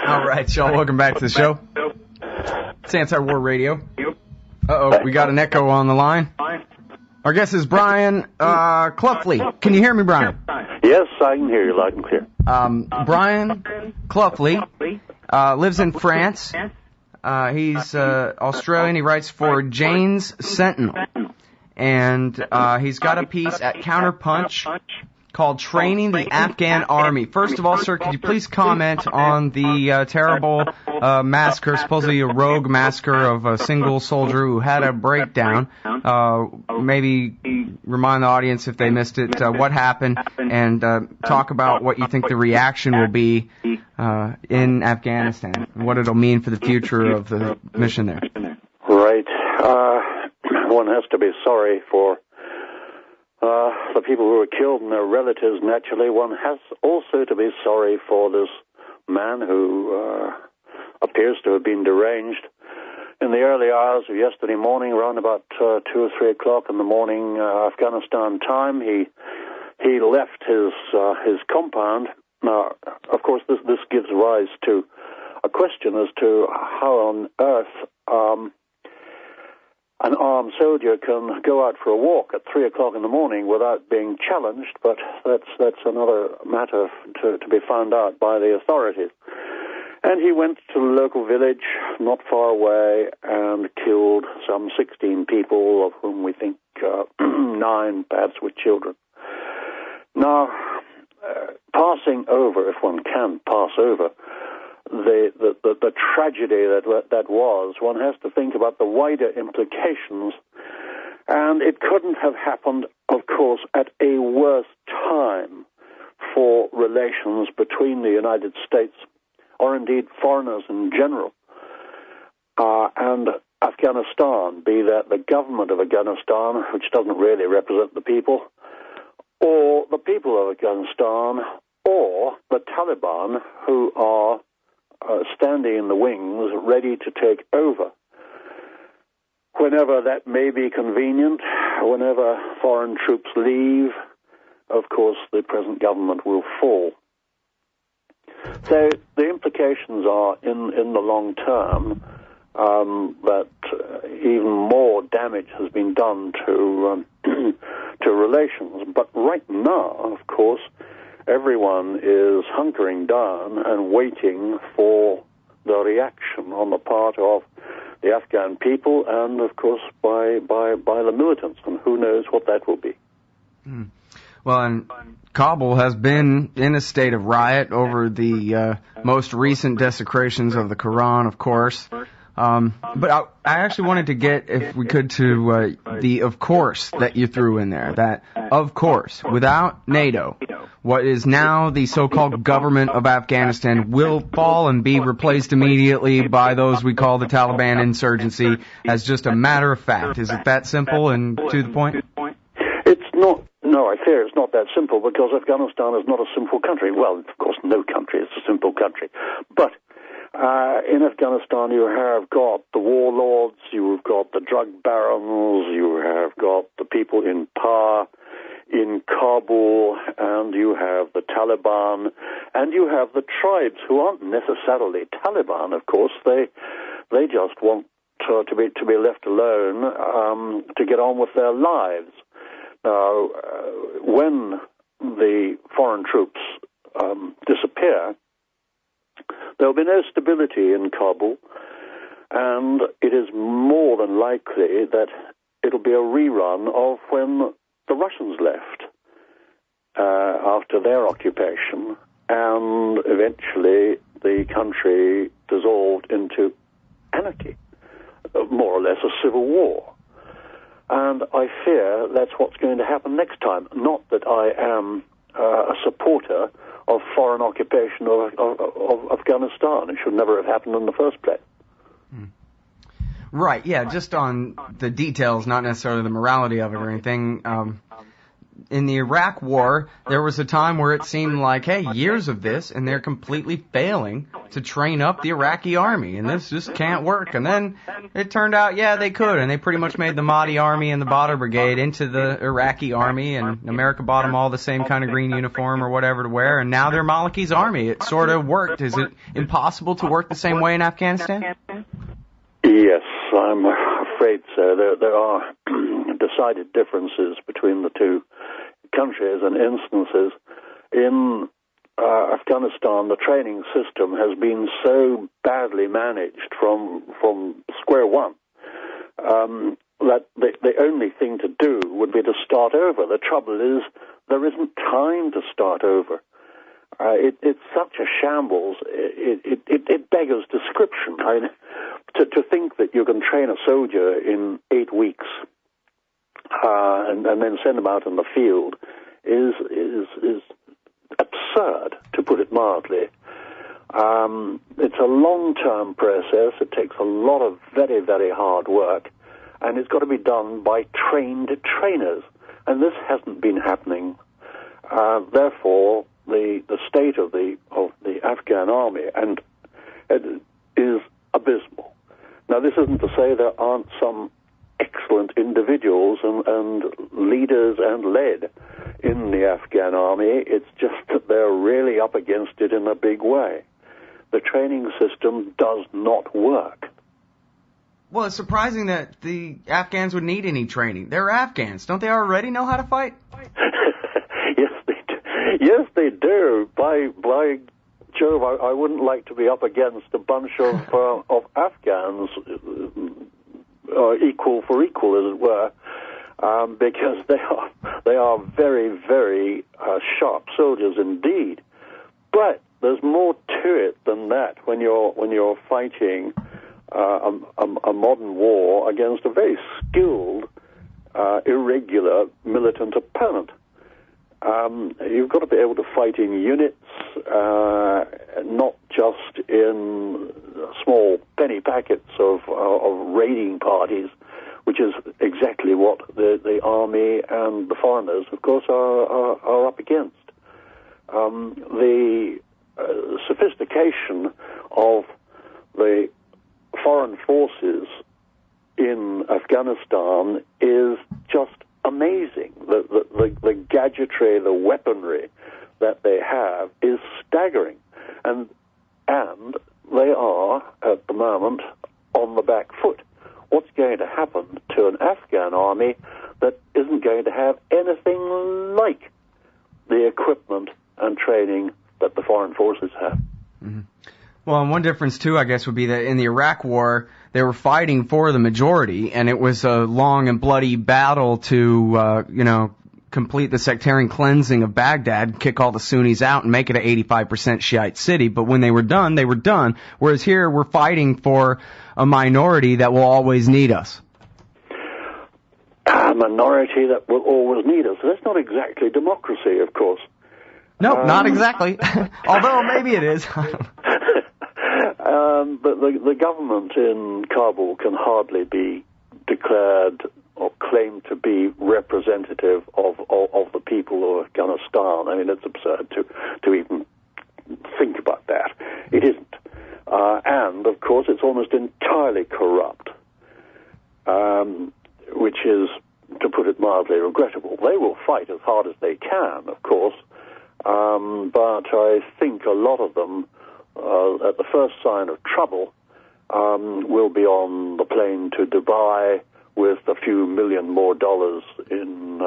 All right, y'all, welcome back to the show. It's Anti-War Radio. Uh-oh, we got an echo on the line. Our guest is Brian Cloughley. Can you hear me, Brian? Yes, I can hear you loud and clear. Brian Cloughley lives in France. He's Australian. He writes for Jane's Sentinel. And he's got a piece at Counterpunch called Training the Afghan Army. First of all, sir, could you please comment on the terrible massacre, supposedly a rogue massacre of a single soldier who had a breakdown? Maybe remind the audience, if they missed it, what happened, and talk about what you think the reaction will be in Afghanistan, and what it'll mean for the future of the mission there. Right. One has to be sorry for the people who were killed and their relatives, naturally. One has also to be sorry for this man who appears to have been deranged. In the early hours of yesterday morning, around about 2 or 3 o'clock in the morning, Afghanistan time, he left his compound. Now, of course, this gives rise to a question as to how on earth an armed soldier can go out for a walk at 3 o'clock in the morning without being challenged, but that's another matter to be found out by the authorities. And he went to the local village not far away and killed some 16 people, of whom we think 9 perhaps were children. Now, passing over, if one can pass over, the tragedy that was, one has to think about the wider implications, and it couldn't have happened, of course, at a worse time for relations between the United States, or indeed foreigners in general, and Afghanistan, be that the government of Afghanistan, which doesn't really represent the people, or the people of Afghanistan, or the Taliban, who are standing in the wings, ready to take over. Whenever that may be convenient, whenever foreign troops leave, of course, the present government will fall. So the implications are, in the long term, that even more damage has been done to relations. But right now, of course, everyone is hunkering down and waiting for the reaction on the part of the Afghan people and, of course, by the militants, and who knows what that will be. Well, and Cobble has been in a state of riot over the most recent desecrations of the Quran, of course. But I actually wanted to get, if we could, to the of course that you threw in there. That, of course, without NATO, what is now the so-called government of Afghanistan will fall and be replaced immediately by those we call the Taliban insurgency, as just a matter of fact. Is it that simple and to the point? It's not. No, I fear it's not that simple, because Afghanistan is not a simple country. Well, of course, no country is a simple country. But in Afghanistan, you have got the warlords, you've got the drug barons, you have got the people in power in Kabul, and you have the Taliban, and you have the tribes, who aren't necessarily Taliban, of course. They just want to be left alone to get on with their lives. Now, when the foreign troops disappear, there will be no stability in Kabul, and it is more than likely that it'll be a rerun of when the Russians left after their occupation, and eventually the country dissolved into anarchy, more or less a civil war. And I fear that's what's going to happen next time. Not that I am a supporter of foreign occupation of Afghanistan. It should never have happened in the first place. Right, yeah, just on the details, not necessarily the morality of it or anything. in the Iraq War, there was a time where it seemed like, hey, years of this, and they're completely failing to train up the Iraqi army, and this just can't work. And then it turned out, yeah, they could, and they pretty much made the Mahdi Army and the Badr Brigade into the Iraqi army, and America bought them all the same kind of green uniform or whatever to wear, and now they're Maliki's army. It sort of worked. Is it impossible to work the same way in Afghanistan? Yes, I'm afraid so. There are decided differences between the two countries and instances. In Afghanistan, the training system has been so badly managed from square one that the only thing to do would be to start over. The trouble is there isn't time to start over. It's such a shambles. It beggars description. To think that you can train a soldier in 8 weeks and then send them out in the field is absurd, to put it mildly. It's a long-term process. It takes a lot of very, very hard work, and it's got to be done by trained trainers, and this hasn't been happening. Therefore, the state of the Afghan army is abysmal. Now, this isn't to say there aren't some excellent individuals and leaders and led in the Afghan army. It's just that they're really up against it in a big way. The training system does not work. Well, it's surprising that the Afghans would need any training. They're Afghans. Don't they already know how to fight? Yes, they do. By Jove, I wouldn't like to be up against a bunch of Afghans, equal for equal, as it were, because they are very, very sharp soldiers indeed. But there's more to it than that when you're fighting a modern war against a very skilled, irregular militant opponent. You've got to be able to fight in units, not just in small penny packets of raiding parties, which is exactly what the army and the foreigners, of course, are up against. The sophistication of the foreign forces in Afghanistan is just amazing. The gadgetry, the weaponry that they have is staggering, and they are at the moment on the back foot. What's going to happen to an Afghan army that isn't going to have anything like the equipment and training that the foreign forces have? Mm-hmm. Well, and one difference, too, I guess, would be that in the Iraq War, they were fighting for the majority, and it was a long and bloody battle to, complete the sectarian cleansing of Baghdad, kick all the Sunnis out, and make it an 85% Shiite city. But when they were done, they were done. Whereas here, we're fighting for a minority that will always need us. A minority that will always need us. That's not exactly democracy, of course. No, not exactly. Although maybe it is. But the government in Kabul can hardly be declared or claimed to be representative of the people of Afghanistan. I mean, it's absurd to even think about that. It isn't. And, of course, it's almost entirely corrupt, which is, to put it mildly, regrettable. They will fight as hard as they can, of course, but I think a lot of them, at the first sign of trouble, will be on the plane to Dubai with a few million more dollars in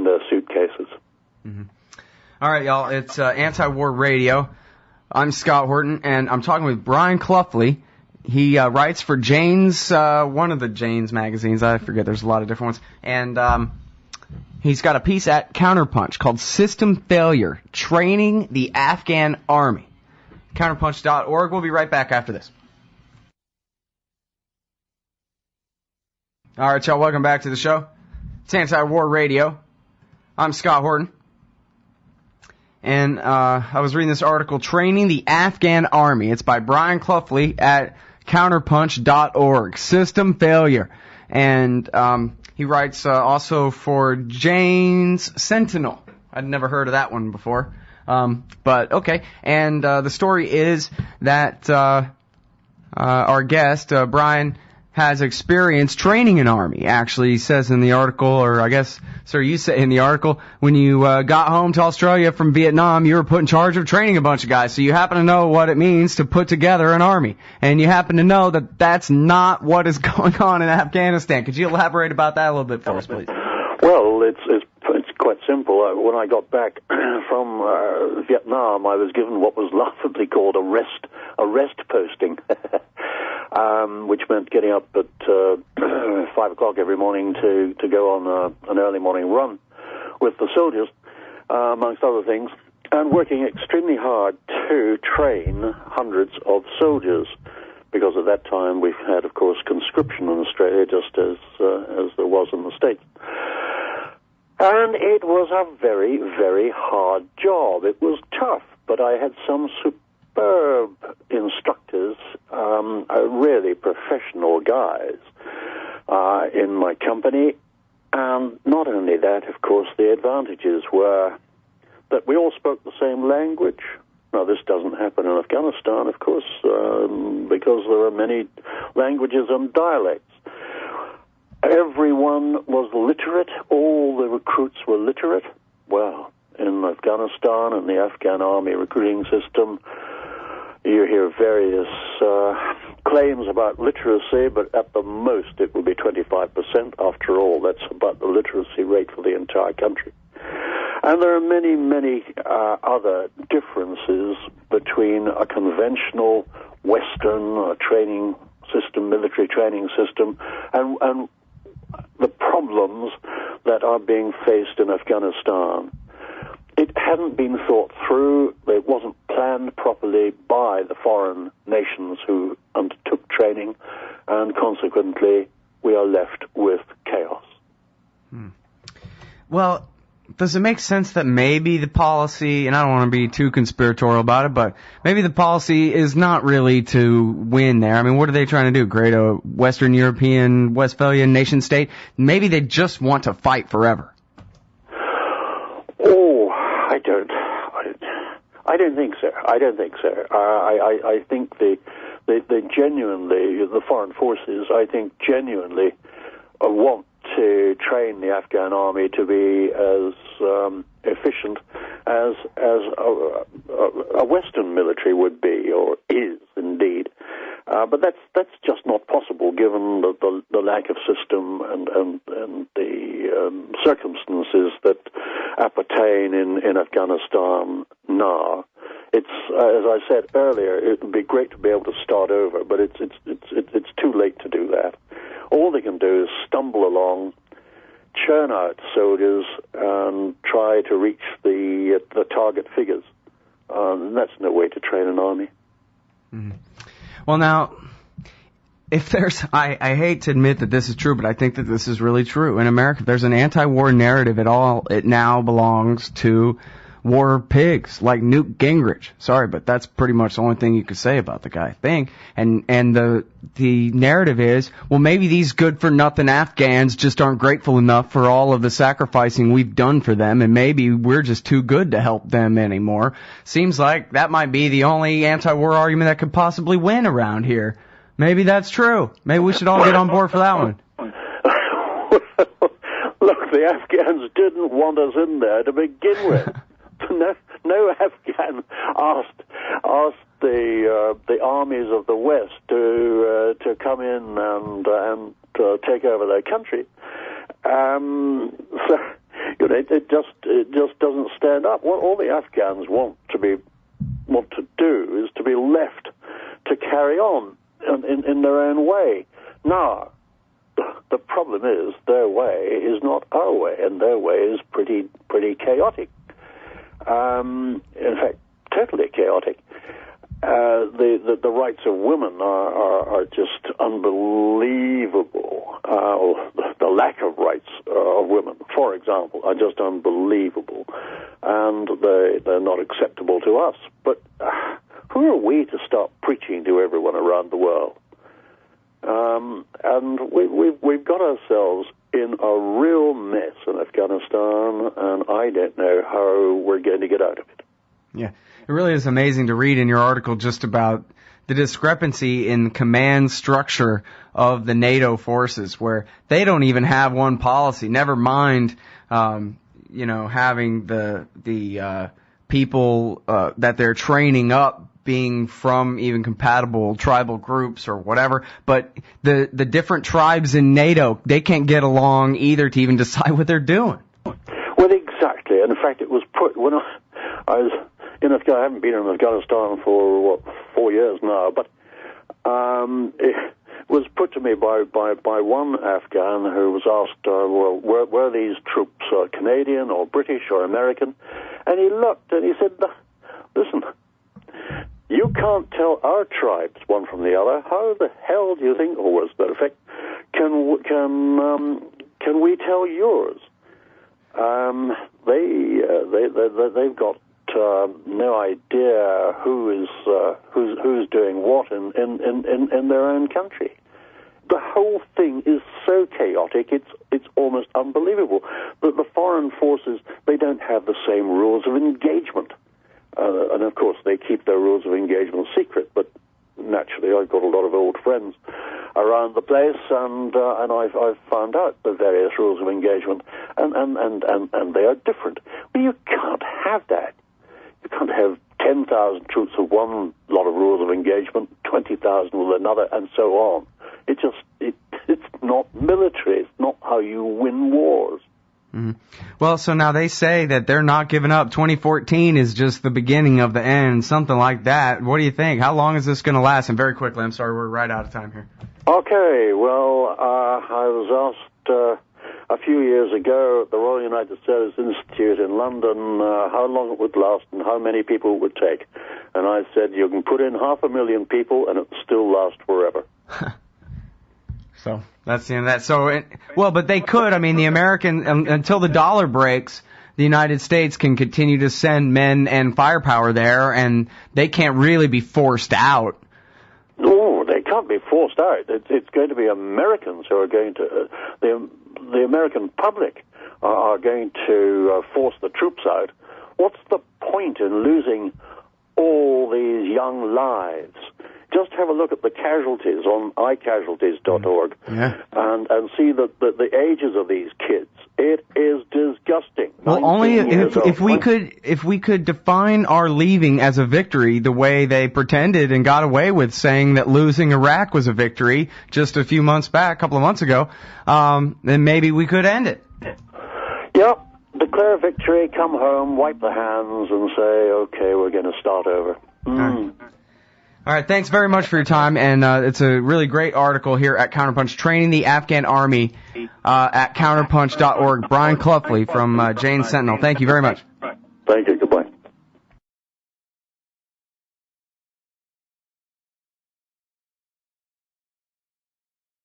their suitcases. Mm-hmm. All right, y'all, it's Anti-War Radio. I'm Scott Horton, and I'm talking with Brian Cloughley. He writes for Jane's, one of the Jane's magazines. I forget, there's a lot of different ones. And he's got a piece at Counterpunch called System Failure, Training the Afghan Army. Counterpunch.org. We'll be right back after this. All right, y'all, welcome back to the show. It's Anti-War Radio. I'm Scott Horton. And I was reading this article, Training the Afghan Army. It's by Brian Cloughley at counterpunch.org. System Failure. And He writes also for Jane's Sentinel. I'd never heard of that one before. But okay. And the story is that our guest, Brian, has experience training an army. Actually, he says in the article, or I guess, sir, you say in the article, when you got home to Australia from Vietnam, you were put in charge of training a bunch of guys. So you happen to know what it means to put together an army. And you happen to know that that's not what is going on in Afghanistan. Could you elaborate about that a little bit for us, please? Well, it's quite simple. When I got back from Vietnam, I was given what was laughably called a rest posting. Which meant getting up at 5 o'clock every morning to go on an early morning run with the soldiers, amongst other things, and working extremely hard to train hundreds of soldiers, because at that time we had, of course, conscription in Australia, just as there was in the States. And it was a very, very hard job. It was tough, but I had some superb instructors, really professional guys in my company. And not only that, of course, the advantages were that we all spoke the same language. Now, this doesn't happen in Afghanistan, of course, because there are many languages and dialects. Everyone was literate. All the recruits were literate. Well, in Afghanistan and the Afghan Army recruiting system, you hear various claims about literacy, but at the most it will be 25%. After all, that's about the literacy rate for the entire country. And there are many, many other differences between a conventional Western training system, military training system, and the problems that are being faced in Afghanistan. It hadn't been thought through. It wasn't planned properly by the foreign nations who undertook training, and consequently, we are left with chaos. Well, does it make sense that maybe the policy, and I don't want to be too conspiratorial about it, but maybe the policy is not really to win there? I mean, what are they trying to do? Create a Western European, Westphalian nation state? Maybe they just want to fight forever. I don't think so. I think the genuinely, the foreign forces, I think genuinely want to train the Afghan army to be as efficient as a Western military would be, or is indeed. But that's just not possible given the lack of system and the circumstances that appertain in Afghanistan now. It's as I said earlier, it would be great to be able to start over, but it's too late to do that. All they can do is stumble along, churn out soldiers, and try to reach the target figures. And that's no way to train an army. Mm-hmm. Well, now, if there's, I hate to admit that this is true, but I think that this is really true. In America, if there's an anti-war narrative at all, it now belongs to war pigs like Newt Gingrich. Sorry, but that's pretty much the only thing you could say about the guy, I think. And the narrative is, well, maybe these good-for-nothing Afghans just aren't grateful enough for all of the sacrificing we've done for them, and maybe we're just too good to help them anymore. Seems like that might be the only anti-war argument that could possibly win around here. Maybe that's true. Maybe we should all get on board for that one. Look, the Afghans didn't want us in there to begin with. No Afghan asked the armies of the West to come in and take over their country. So it just doesn't stand up. What all the Afghans want to do is to be left to carry on in their own way. Now, the problem is their way is not our way, and their way is pretty chaotic. In fact, totally chaotic. The rights of women are just unbelievable. The lack of rights of women, for example, are just unbelievable, and they're not acceptable to us. But who are we to start preaching to everyone around the world? And we've got ourselves in a real mess in Afghanistan, and I don't know how we're going to get out of it. Yeah, it really is amazing to read in your article just about the discrepancy in command structure of the NATO forces, where they don't even have one policy. Never mind, having the people that they're training up being from even compatible tribal groups or whatever. But the different tribes in NATO, they can't get along either to even decide what they're doing. Well, exactly. And in fact, it was put when I was in Afghanistan. I haven't been in Afghanistan for 4 years now, but it was put to me by one Afghan who was asked, were these troops Canadian or British or American? And he looked and he said, listen, you can't tell our tribes one from the other. How the hell do you think, or was that effect, can we tell yours? They've got no idea who's doing what in their own country. The whole thing is so chaotic, it's almost unbelievable. The foreign forces, they don't have the same rules of engagement. And of course, they keep their rules of engagement secret, but naturally, I've got a lot of old friends around the place, and I've found out the various rules of engagement, and they are different. But you can't have that. You can't have 10,000 troops with one lot of rules of engagement, 20,000 with another, and so on. It's not military. It's not how you win wars. Mm-hmm. Well, so now they say that they're not giving up. 2014 is just the beginning of the end, something like that. What do you think? How long is this going to last? And very quickly, I'm sorry, we're right out of time here. Okay, well, I was asked a few years ago at the Royal United Service Institute in London how long it would last and how many people it would take. And I said, you can put in 500,000 people and it will still last forever. So that's the end of that. So, but they could. I mean, the American, until the dollar breaks, the United States can continue to send men and firepower there, and they can't really be forced out. No, they can't be forced out. It's going to be Americans who are going to, the American public are going to force the troops out. What's the point in losing all these young lives? Just have a look at the casualties on iCasualties.org and see the ages of these kids. It is disgusting. Well, only if we could define our leaving as a victory the way they pretended and got away with saying that losing Iraq was a victory just a couple of months ago, then maybe we could end it. Yep. Declare victory, come home, wipe the hands, and say, okay, we're going to start over. All right, thanks very much for your time, and it's a really great article here at Counterpunch, Training the Afghan Army at counterpunch.org. Brian Cloughley from Jane Sentinel. Thank you very much. Thank you.